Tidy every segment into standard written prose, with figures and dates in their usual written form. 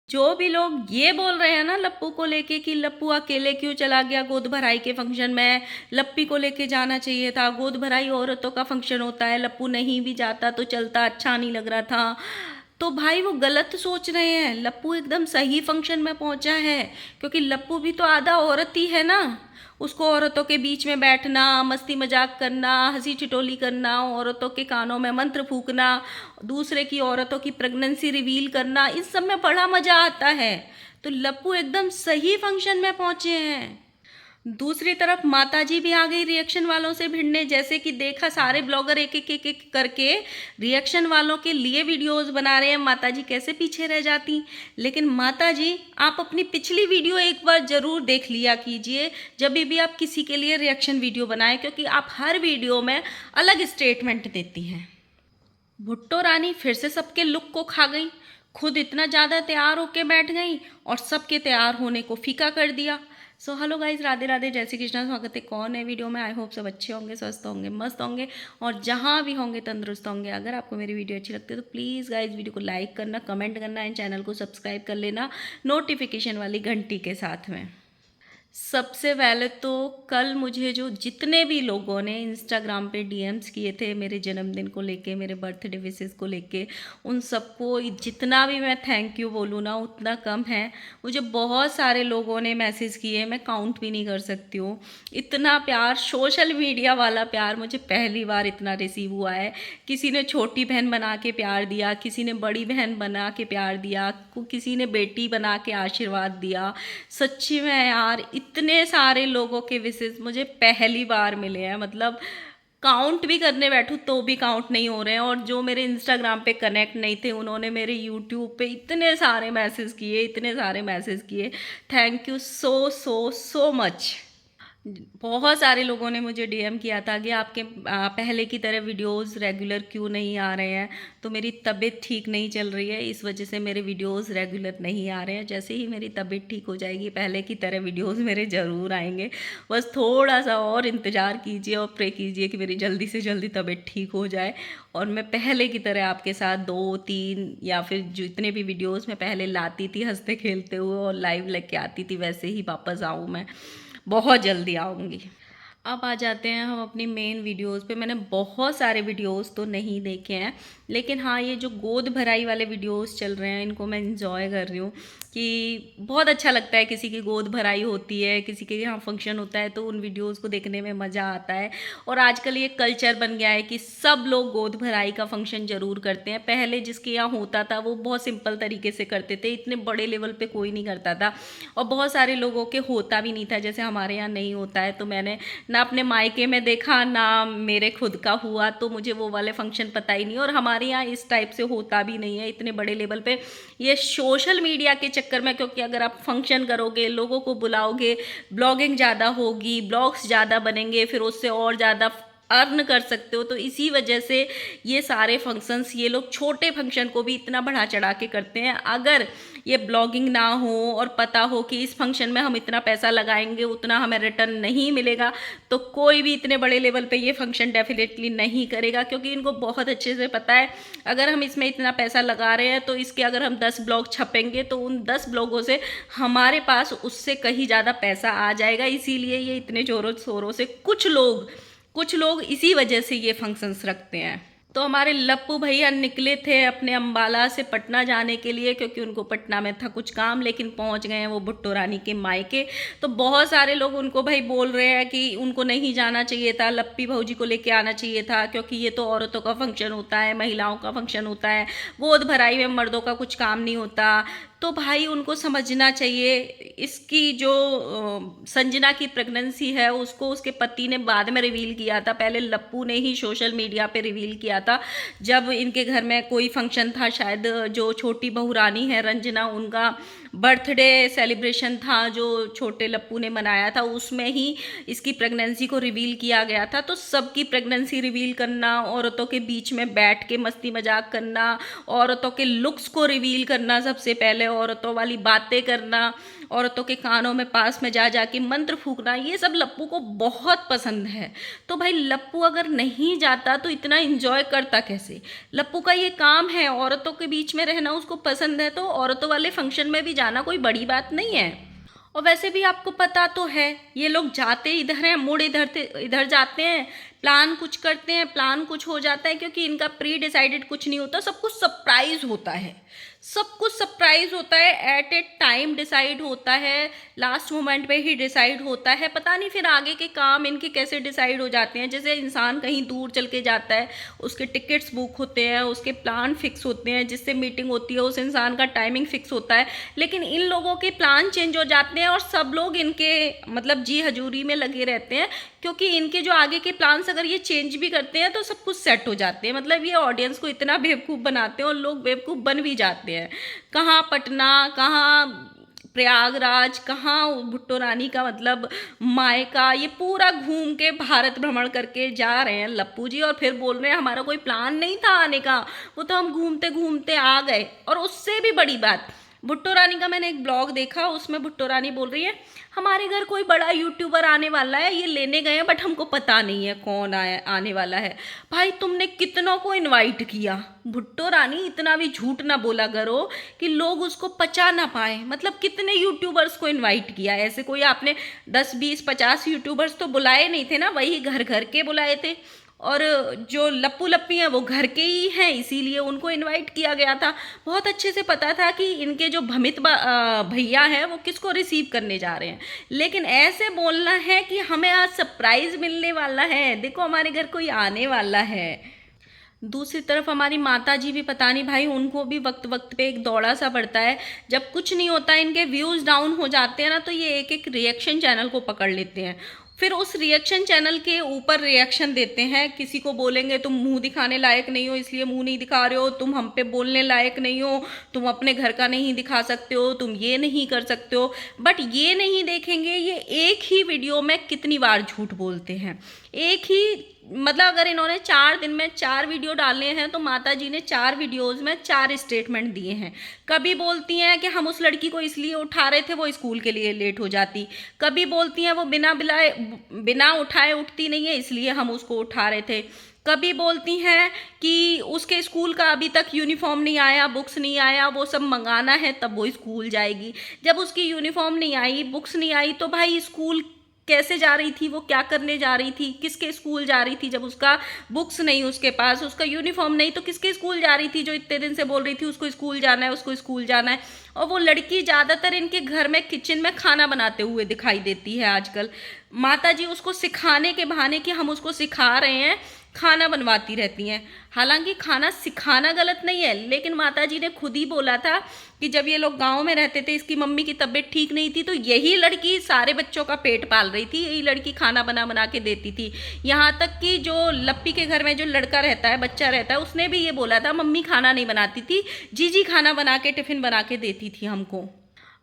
जो भी लोग ये बोल रहे हैं ना लप्पू को लेके कि लप्पू अकेले क्यों चला गया गोद भराई के फंक्शन में, लप्पी को लेके जाना चाहिए था, गोद भराई औरतों का फंक्शन होता है, लप्पू नहीं भी जाता तो चलता, अच्छा नहीं लग रहा था। तो भाई वो गलत सोच रहे हैं। लप्पू एकदम सही फंक्शन में पहुंचा है, क्योंकि लप्पू भी तो आधा औरत ही है ना। उसको औरतों के बीच में बैठना, मस्ती मजाक करना, हंसी ठिठोली करना, औरतों के कानों में मंत्र फूकना, दूसरे की औरतों की प्रेगनेंसी रिवील करना, इस सब में बड़ा मजा आता है। तो लप्पू एकदम सही फंक्शन में पहुंचे हैं। दूसरी तरफ माताजी भी आ गई रिएक्शन वालों से भिड़ने। जैसे कि देखा सारे ब्लॉगर एक एक एक एक करके रिएक्शन वालों के लिए वीडियोस बना रहे हैं, माताजी कैसे पीछे रह जाती। लेकिन माताजी आप अपनी पिछली वीडियो एक बार जरूर देख लिया कीजिए जब भी आप किसी के लिए रिएक्शन वीडियो बनाएं, क्योंकि आप हर वीडियो में अलग स्टेटमेंट देती हैं। भुट्टो रानी फिर से सबके लुक को खा गई, खुद इतना ज़्यादा तैयार होके बैठ गई और सबके तैयार होने को फीका कर दिया। So hello guys, Radhe Radhe, जय श्री कृष्णा, स्वागत है कौन है वीडियो में। आई होप सब अच्छे होंगे, स्वस्थ होंगे, मस्त होंगे और जहाँ भी होंगे तंदुरुस्त होंगे। अगर आपको मेरी वीडियो अच्छी लगती है तो प्लीज़ गाइज वीडियो को लाइक करना, कमेंट करना एंड चैनल को सब्सक्राइब कर लेना नोटिफिकेशन वाली घंटी के साथ में। सबसे पहले तो कल मुझे जो जितने भी लोगों ने इंस्टाग्राम पे डीएम्स किए थे मेरे जन्मदिन को लेके, मेरे बर्थडे विशेस को लेके, उन सबको जितना भी मैं थैंक यू बोलूँ ना उतना कम है। मुझे बहुत सारे लोगों ने मैसेज किए, मैं काउंट भी नहीं कर सकती हूँ। इतना प्यार, सोशल मीडिया वाला प्यार मुझे पहली बार इतना रिसीव हुआ है। किसी ने छोटी बहन बना के प्यार दिया, किसी ने बड़ी बहन बना के प्यार दिया, किसी ने बेटी बना के आशीर्वाद दिया। सच्ची में यार इतने सारे लोगों के विशेष मुझे पहली बार मिले हैं। मतलब काउंट भी करने बैठूँ तो भी काउंट नहीं हो रहे हैं। और जो मेरे इंस्टाग्राम पे कनेक्ट नहीं थे उन्होंने मेरे यूट्यूब पे इतने सारे मैसेज किए, इतने सारे मैसेज किए। Thank you so so so much. बहुत सारे लोगों ने मुझे डीएम किया था कि आपके पहले की तरह वीडियोस रेगुलर क्यों नहीं आ रहे हैं। तो मेरी तबीयत ठीक नहीं चल रही है, इस वजह से मेरे वीडियोस रेगुलर नहीं आ रहे हैं। जैसे ही मेरी तबीयत ठीक हो जाएगी पहले की तरह वीडियोस मेरे ज़रूर आएंगे। बस थोड़ा सा और इंतज़ार कीजिए और प्रे कीजिए कि मेरी जल्दी से जल्दी तबीयत ठीक हो जाए और मैं पहले की तरह आपके साथ 2-3 या फिर जितने भी वीडियोज़ मैं पहले लाती थी हंसते खेलते हुए और लाइव लेके आती थी वैसे ही वापस आऊँ। मैं बहुत जल्दी आऊँगी। अब आ जाते हैं हम अपनी मेन वीडियोस पे। मैंने बहुत सारे वीडियोस तो नहीं देखे हैं, लेकिन हाँ ये जो गोद भराई वाले वीडियोस चल रहे हैं इनको मैं इंजॉय कर रही हूँ कि बहुत अच्छा लगता है। किसी की गोद भराई होती है, किसी के यहाँ फंक्शन होता है तो उन वीडियोस को देखने में मज़ा आता है। और आजकल ये कल्चर बन गया है कि सब लोग गोद भराई का फंक्शन ज़रूर करते हैं। पहले जिसके यहाँ होता था वो बहुत सिंपल तरीके से करते थे, इतने बड़े लेवल पे कोई नहीं करता था और बहुत सारे लोगों के होता भी नहीं था। जैसे हमारे यहाँ नहीं होता है तो मैंने ना अपने मायके में देखा ना मेरे खुद का हुआ, तो मुझे वो वाले फंक्शन पता ही नहीं। और हमारे यहाँ इस टाइप से होता भी नहीं है इतने बड़े लेवल पे। ये सोशल मीडिया के चक्कर में, क्योंकि अगर आप फंक्शन करोगे, लोगों को बुलाओगे, ब्लॉगिंग ज़्यादा होगी, ब्लॉग्स ज़्यादा बनेंगे, फिर उससे और ज़्यादा अर्न कर सकते हो। तो इसी वजह से ये सारे फंक्शंस, ये लोग छोटे फंक्शन को भी इतना बढ़ा चढ़ा के करते हैं। अगर ये ब्लॉगिंग ना हो और पता हो कि इस फंक्शन में हम इतना पैसा लगाएंगे उतना हमें रिटर्न नहीं मिलेगा, तो कोई भी इतने बड़े लेवल पे ये फंक्शन डेफिनेटली नहीं करेगा। क्योंकि इनको बहुत अच्छे से पता है अगर हम इसमें इतना पैसा लगा रहे हैं तो इसके अगर हम 10 ब्लॉग छपेंगे तो उन 10 ब्लॉगों से हमारे पास उससे कहीं ज़्यादा पैसा आ जाएगा। इसीलिए ये इतने जोरों शोरों से कुछ लोग इसी वजह से ये फंक्शंस रखते हैं। तो हमारे लप्पू भैया निकले थे अपने अम्बाला से पटना जाने के लिए, क्योंकि उनको पटना में था कुछ काम, लेकिन पहुंच गए हैं वो भुट्टो रानी के मायके। तो बहुत सारे लोग उनको भाई बोल रहे हैं कि उनको नहीं जाना चाहिए था, लप्पी भौजी को लेके आना चाहिए था, क्योंकि ये तो औरतों का फंक्शन होता है, महिलाओं का फंक्शन होता है, गोद भराई में मर्दों का कुछ काम नहीं होता। तो भाई उनको समझना चाहिए। इसकी जो संजना की प्रेगनेंसी है उसको उसके पति ने बाद में रिवील किया था, पहले लप्पू ने ही सोशल मीडिया पे रिवील किया था। जब इनके घर में कोई फंक्शन था, शायद जो छोटी बहू रानी है रंजना, उनका बर्थडे सेलिब्रेशन था जो छोटे लप्पू ने मनाया था, उसमें ही इसकी प्रेगनेंसी को रिवील किया गया था। तो सबकी प्रेगनेंसी रिवील करना, औरतों के बीच में बैठ के मस्ती मजाक करना, औरतों के लुक्स को रिवील करना, सबसे पहले औरतों वाली बातें करना, औरतों के कानों में पास में जा जाके मंत्र फूकना, ये सब लप्पू को बहुत पसंद है। तो भाई लप्पू अगर नहीं जाता तो इतना इंजॉय करता कैसे? लप्पू का ये काम है, औरतों के बीच में रहना उसको पसंद है, तो औरतों वाले फंक्शन में भी जाना कोई बड़ी बात नहीं है। और वैसे भी आपको पता तो है, ये लोग जाते इधर हैं, मुड़ इधर जाते हैं, प्लान कुछ करते हैं, प्लान कुछ हो जाता है, क्योंकि इनका प्री डिसाइडेड कुछ नहीं होता, सब कुछ सरप्राइज होता है। सब कुछ सरप्राइज होता है, एट ए टाइम डिसाइड होता है, लास्ट मोमेंट पे ही डिसाइड होता है। पता नहीं फिर आगे के काम इनके कैसे डिसाइड हो जाते हैं। जैसे इंसान कहीं दूर चल के जाता है, उसके टिकट्स बुक होते हैं, उसके प्लान फिक्स होते हैं, जिससे मीटिंग होती है उस इंसान का टाइमिंग फिक्स होता है, लेकिन इन लोगों के प्लान चेंज हो जाते हैं और सब लोग इनके मतलब जी हजूरी में लगे रहते हैं, क्योंकि इनके जो आगे के प्लान्स अगर ये चेंज भी करते हैं तो सब कुछ सेट हो जाते हैं। मतलब ये ऑडियंस को इतना बेवकूफ़ बनाते हैं और लोग बेवकूफ़ बन भी जाते हैं। कहाँ पटना, कहाँ प्रयागराज, कहाँ भुट्टो रानी का मतलब मायका, ये पूरा घूम के भारत भ्रमण करके जा रहे हैं लप्पू जी, और फिर बोल रहे हैं हमारा कोई प्लान नहीं था आने का, वो तो हम घूमते घूमते आ गए। और उससे भी बड़ी बात, भुट्टो रानी का मैंने एक ब्लॉग देखा, उसमें भुट्टो रानी बोल रही है हमारे घर कोई बड़ा यूट्यूबर आने वाला है, ये लेने गए हैं बट हमको पता नहीं है कौन आने वाला है। भाई तुमने कितनों को इनवाइट किया? भुट्टो रानी इतना भी झूठ ना बोला करो कि लोग उसको पचा ना पाए। मतलब कितने यूट्यूबर्स को इनवाइट किया? ऐसे कोई आपने 10 20 50 यूट्यूबर्स तो बुलाए नहीं थे ना, वही घर घर के बुलाए थे। और जो लप्पू लप्पी हैं वो घर के ही हैं, इसीलिए उनको इनवाइट किया गया था। बहुत अच्छे से पता था कि इनके जो भमित भैया हैं वो किसको रिसीव करने जा रहे हैं, लेकिन ऐसे बोलना है कि हमें आज सरप्राइज मिलने वाला है, देखो हमारे घर कोई आने वाला है। दूसरी तरफ हमारी माता जी भी पता नहीं भाई, उनको भी वक्त वक्त पे एक दौड़ा सा पड़ता है। जब कुछ नहीं होता, इनके व्यूज़ डाउन हो जाते हैं ना, तो ये एक एक रिएक्शन चैनल को पकड़ लेते हैं, फिर उस रिएक्शन चैनल के ऊपर रिएक्शन देते हैं। किसी को बोलेंगे तुम मुंह दिखाने लायक नहीं हो इसलिए मुंह नहीं दिखा रहे हो, तुम हम पे बोलने लायक नहीं हो, तुम अपने घर का नहीं दिखा सकते हो, तुम ये नहीं कर सकते हो। बट ये नहीं देखेंगे ये एक ही वीडियो में कितनी बार झूठ बोलते हैं। एक ही मतलब अगर इन्होंने 4 दिन में 4 वीडियो डालने हैं तो माता जी ने 4 वीडियोज़ में 4 स्टेटमेंट दिए हैं। कभी बोलती हैं कि हम उस लड़की को इसलिए उठा रहे थे वो स्कूल के लिए लेट हो जाती, कभी बोलती हैं वो बिना उठाए उठती नहीं है इसलिए हम उसको उठा रहे थे, कभी बोलती हैं कि उसके स्कूल का अभी तक यूनिफॉर्म नहीं आया, बुक्स नहीं आया, वो सब मंगाना है तब वो स्कूल जाएगी। जब उसकी यूनिफॉर्म नहीं आई, बुक्स नहीं आई, तो भाई स्कूल कैसे जा रही थी, वो क्या करने जा रही थी, किसके स्कूल जा रही थी? जब उसका बुक्स नहीं उसके पास, उसका यूनिफॉर्म नहीं, तो किसके स्कूल जा रही थी जो इतने दिन से बोल रही थी उसको स्कूल जाना है, उसको स्कूल जाना है। और वो लड़की ज़्यादातर इनके घर में किचन में खाना बनाते हुए दिखाई देती है आजकल। माता जी उसको सिखाने के बहाने कि हम उसको सिखा रहे हैं, खाना बनवाती रहती हैं। हालांकि खाना सिखाना गलत नहीं है, लेकिन माताजी ने खुद ही बोला था कि जब ये लोग गांव में रहते थे, इसकी मम्मी की तबीयत ठीक नहीं थी, तो यही लड़की सारे बच्चों का पेट पाल रही थी, यही लड़की खाना बना बना के देती थी। यहाँ तक कि जो लप्पी के घर में जो लड़का रहता है, बच्चा रहता है, उसने भी ये बोला था मम्मी खाना नहीं बनाती थी, जीजी खाना बना के टिफिन बना के देती थी हमको।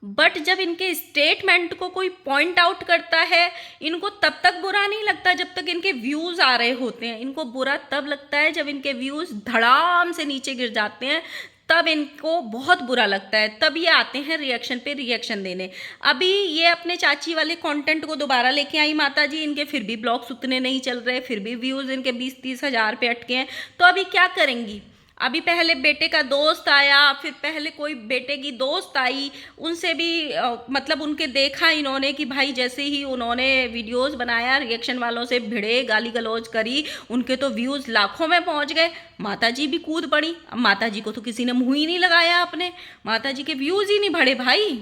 बट जब इनके स्टेटमेंट को कोई पॉइंट आउट करता है, इनको तब तक बुरा नहीं लगता जब तक इनके व्यूज़ आ रहे होते हैं। इनको बुरा तब लगता है जब इनके व्यूज़ धड़ाम से नीचे गिर जाते हैं, तब इनको बहुत बुरा लगता है, तब ये आते हैं रिएक्शन पे रिएक्शन देने। अभी ये अपने चाची वाले कंटेंट को दोबारा लेके आई माता जी, इनके फिर भी ब्लॉग्स उतने नहीं चल रहे, फिर भी व्यूज़ इनके 20-30 हज़ार पे अटके हैं। तो अभी क्या करेंगी? अभी पहले बेटे का दोस्त आया, फिर पहले कोई बेटे की दोस्त आई, उनसे भी मतलब उनके देखा इन्होंने कि भाई जैसे ही उन्होंने वीडियोस बनाया, रिएक्शन वालों से भिड़े, गाली गलौज करी, उनके तो व्यूज़ लाखों में पहुंच गए। माता जी भी कूद पड़ी। अब माता जी को तो किसी ने मुँह ही नहीं लगाया, अपने माता जी के व्यूज़ ही नहीं बढ़े भाई।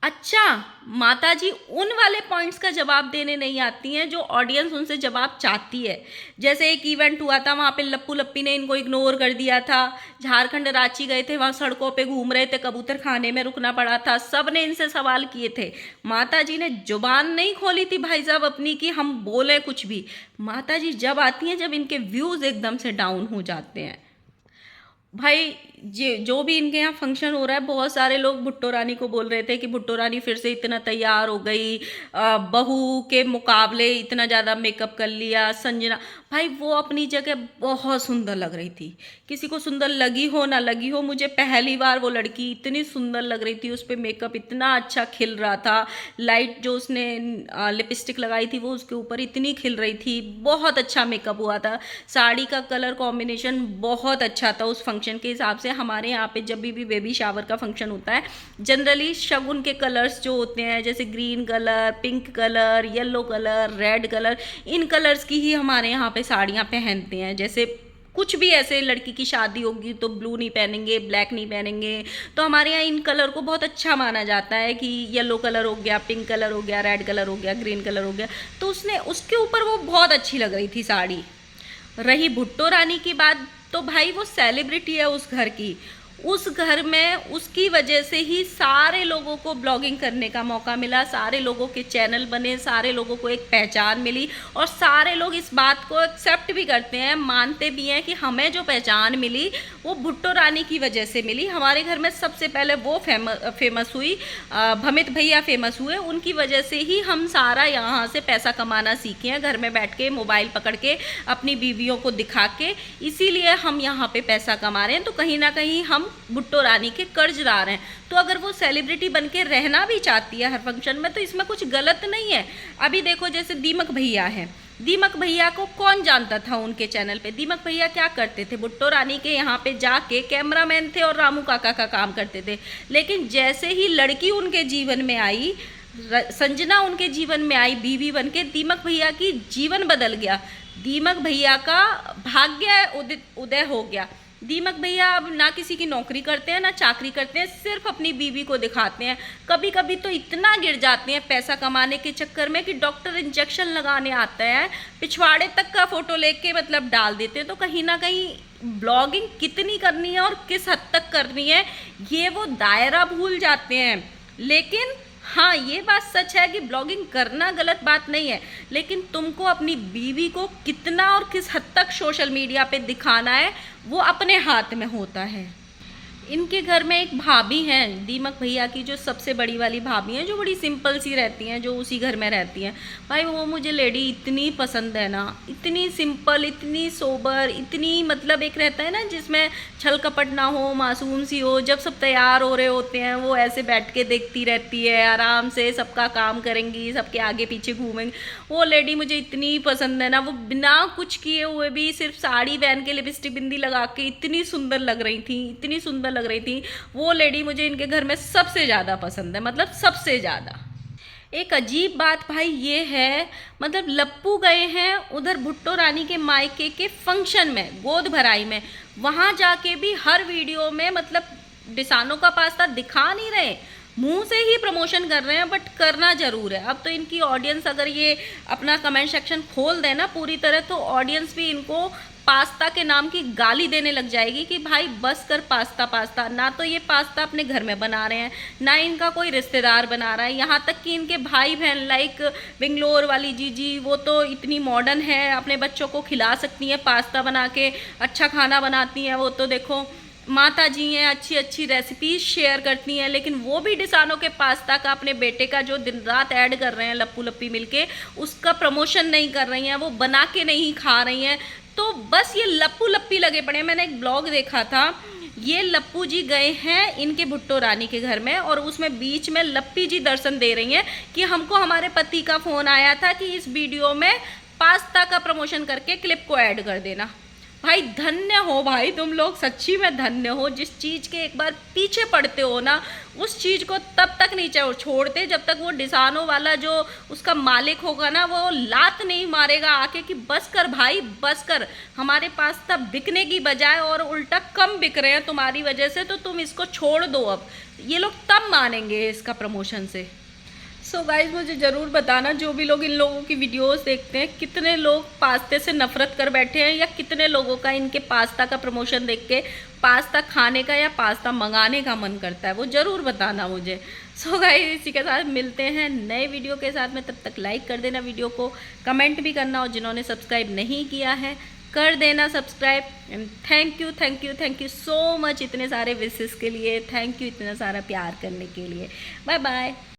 अच्छा, माताजी उन वाले पॉइंट्स का जवाब देने नहीं आती हैं जो ऑडियंस उनसे जवाब चाहती है। जैसे एक इवेंट हुआ था, वहाँ पे लप्पू लप्पी ने इनको इग्नोर कर दिया था। झारखंड रांची गए थे, वहाँ सड़कों पे घूम रहे थे, कबूतर खाने में रुकना पड़ा था, सब ने इनसे सवाल किए थे। माताजी ने जुबान नहीं खोली थी भाई साहब अपनी कि हम बोले कुछ भी। माताजी जब आती हैं जब इनके व्यूज़ एकदम से डाउन हो जाते हैं। भाई जो भी इनके यहाँ फंक्शन हो रहा है, बहुत सारे लोग भुट्टो रानी को बोल रहे थे कि भुट्टो रानी फिर से इतना तैयार हो गई, बहू के मुकाबले इतना ज़्यादा मेकअप कर लिया। संजना भाई वो अपनी जगह बहुत सुंदर लग रही थी, किसी को सुंदर लगी हो ना लगी हो, मुझे पहली बार वो लड़की इतनी सुंदर लग रही थी, उस पर मेकअप इतना अच्छा खिल रहा था, लाइट जो उसने लिपस्टिक लगाई थी वो उसके ऊपर इतनी खिल रही थी, बहुत अच्छा मेकअप हुआ था। साड़ी का कलर कॉम्बिनेशन बहुत अच्छा था उस फंक्शन के हिसाब से। हमारे यहाँ पे जब भी बेबी शावर का फंक्शन होता है, जनरली शगुन के कलर्स जो होते हैं, जैसे green colour, pink colour, yellow colour, red colour, इन कलर्स की ही हमारे यहाँ पे साड़ियाँ पहनते हैं। जैसे कुछ भी ऐसे लड़की की शादी होगी तो ब्लू नहीं पहनेंगे, ब्लैक नहीं पहनेंगे, तो हमारे यहाँ इन कलर को बहुत अच्छा माना जाता है कि येलो कलर हो गया, पिंक कलर हो गया, रेड कलर हो गया, ग्रीन कलर हो गया, तो उसने उसके ऊपर वो बहुत अच्छी लग रही थी साड़ी। रही भुट्टो रानी की बात, तो भाई वो सेलिब्रिटी है उस घर की, उस घर में उसकी वजह से ही सारे लोगों को ब्लॉगिंग करने का मौका मिला, सारे लोगों के चैनल बने, सारे लोगों को एक पहचान मिली, और सारे लोग इस बात को एक्सेप्ट भी करते हैं, मानते भी हैं कि हमें जो पहचान मिली वो भुट्टो रानी की वजह से मिली। हमारे घर में सबसे पहले वो फेमस हुई, भमित भैया फेमस हुए, उनकी वजह से ही हम सारा यहाँ से पैसा कमाना सीखे हैं, घर में बैठ के मोबाइल पकड़ के अपनी बीवियों को दिखा के, इसीलिए हम यहाँ पे पैसा कमा रहे हैं। तो कहीं ना कहीं हम भुट्टो रानी के कर्जदार हैं। तो अगर वो सेलिब्रिटी बन के रहना भी चाहती है हर फंक्शन में, तो इसमें कुछ गलत नहीं है। अभी देखो जैसे दीमक भैया हैं, दीमक भैया को कौन जानता था उनके चैनल पे? दीमक भैया क्या करते थे? भुट्टो रानी के यहाँ पे जाके कैमरामैन थे और रामू काका का काम करते थे। लेकिन जैसे ही लड़की उनके जीवन में आई, संजना उनके जीवन में आई बीवी बन के, दीमक भैया की जीवन बदल गया, दीमक भैया का भाग्य उदय हो गया। दीमक भैया अब ना किसी की नौकरी करते हैं ना चाकरी करते हैं, सिर्फ अपनी बीवी को दिखाते हैं। कभी कभी तो इतना गिर जाते हैं पैसा कमाने के चक्कर में कि डॉक्टर इंजेक्शन लगाने आता है, पिछवाड़े तक का फोटो लेके मतलब डाल देते हैं। तो कहीं ना कहीं ब्लॉगिंग कितनी करनी है और किस हद तक करनी है ये वो दायरा भूल जाते हैं। लेकिन हाँ, ये बात सच है कि ब्लॉगिंग करना गलत बात नहीं है, लेकिन तुमको अपनी बीवी को कितना और किस हद तक सोशल मीडिया पे दिखाना है वो अपने हाथ में होता है। इनके घर में एक भाभी हैं दीमक भैया की, जो सबसे बड़ी वाली भाभी हैं, जो बड़ी सिंपल सी रहती हैं, जो उसी घर में रहती हैं। भाई वो मुझे लेडी इतनी पसंद है ना, इतनी सिंपल, इतनी सोबर, इतनी मतलब एक रहता है ना जिसमें छल कपट ना हो, मासूम सी हो। जब सब तैयार हो रहे होते हैं वो ऐसे बैठ के देखती रहती है, आराम से सबका काम करेंगी, सबके आगे पीछे घूमेंगी। वो लेडी मुझे इतनी पसंद है ना, वो बिना कुछ किए हुए भी सिर्फ साड़ी पहन के लिपस्टिक बिंदी लगा के इतनी सुंदर लग रही थी, इतनी सुंदर लग रही थी। वो लेडी मुझे इनके घर में सबसे ज़्यादा पसंद है, मतलब सबसे ज़्यादा। एक अजीब बात भाई ये है, मतलब लप्पू गए हैं उधर भुट्टो रानी के मायके के फंक्शन में, गोद भराई में, वहाँ जाके भी हर वीडियो में मतलब डिसानो का पास्ता दिखा नहीं रहे, मुंह से ही प्रमोशन कर रहे हैं, बट करना जरूर है। अब तो इनकी ऑडियंस अगर ये अपना कमेंट सेक्शन खोल देना पूरी तरह, तो ऑडियंस भी इनको पास्ता के नाम की गाली देने लग जाएगी कि भाई बस कर पास्ता पास्ता। ना तो ये पास्ता अपने घर में बना रहे हैं, ना इनका कोई रिश्तेदार बना रहा है। यहाँ तक कि इनके भाई बहन लाइक बेंगलोर वाली जीजी, वो तो इतनी मॉडर्न है, अपने बच्चों को खिला सकती हैं पास्ता बना के, अच्छा खाना बनाती हैं। वो तो देखो माता जी हैं, अच्छी अच्छी रेसिपीज शेयर करती हैं, लेकिन वो भी डिसानो के पास्ता का अपने बेटे का जो दिन रात ऐड कर रहे हैं लप्पू लप्पी मिलके, उसका प्रमोशन नहीं कर रही हैं, वो बना के नहीं खा रही हैं। तो बस ये लप्पू लप्पी लगे पड़े हैं। मैंने एक ब्लॉग देखा था, ये लप्पू जी गए हैं इनके भुट्टो रानी के घर में, और उसमें बीच में लप्पी जी दर्शन दे रही हैं कि हमको हमारे पति का फ़ोन आया था कि इस वीडियो में पास्ता का प्रमोशन करके क्लिप को ऐड कर देना। भाई धन्य हो भाई, तुम लोग सच्ची में धन्य हो। जिस चीज़ के एक बार पीछे पड़ते हो ना, उस चीज़ को तब तक नहीं छोड़ते जब तक वो डिसानो वाला जो उसका मालिक होगा ना, वो लात नहीं मारेगा आके कि बस कर भाई बस कर, हमारे पास तब बिकने की बजाय और उल्टा कम बिक रहे हैं तुम्हारी वजह से, तो तुम इसको छोड़ दो। अब ये लोग तब मानेंगे इसका प्रमोशन से। सो गाइज मुझे ज़रूर बताना, जो भी लोग इन लोगों की वीडियोस देखते हैं, कितने लोग पास्ते से नफरत कर बैठे हैं, या कितने लोगों का इनके पास्ता का प्रमोशन देख के पास्ता खाने का या पास्ता मंगाने का मन करता है, वो ज़रूर बताना मुझे। सो गाइज इसी के साथ मिलते हैं नए वीडियो के साथ में, तब तक लाइक कर देना वीडियो को, कमेंट भी करना, और जिन्होंने सब्सक्राइब नहीं किया है कर देना subscribe. And thank you so much इतने सारे विशेस के लिए, थैंक यू इतना सारा प्यार करने के लिए। Bye bye.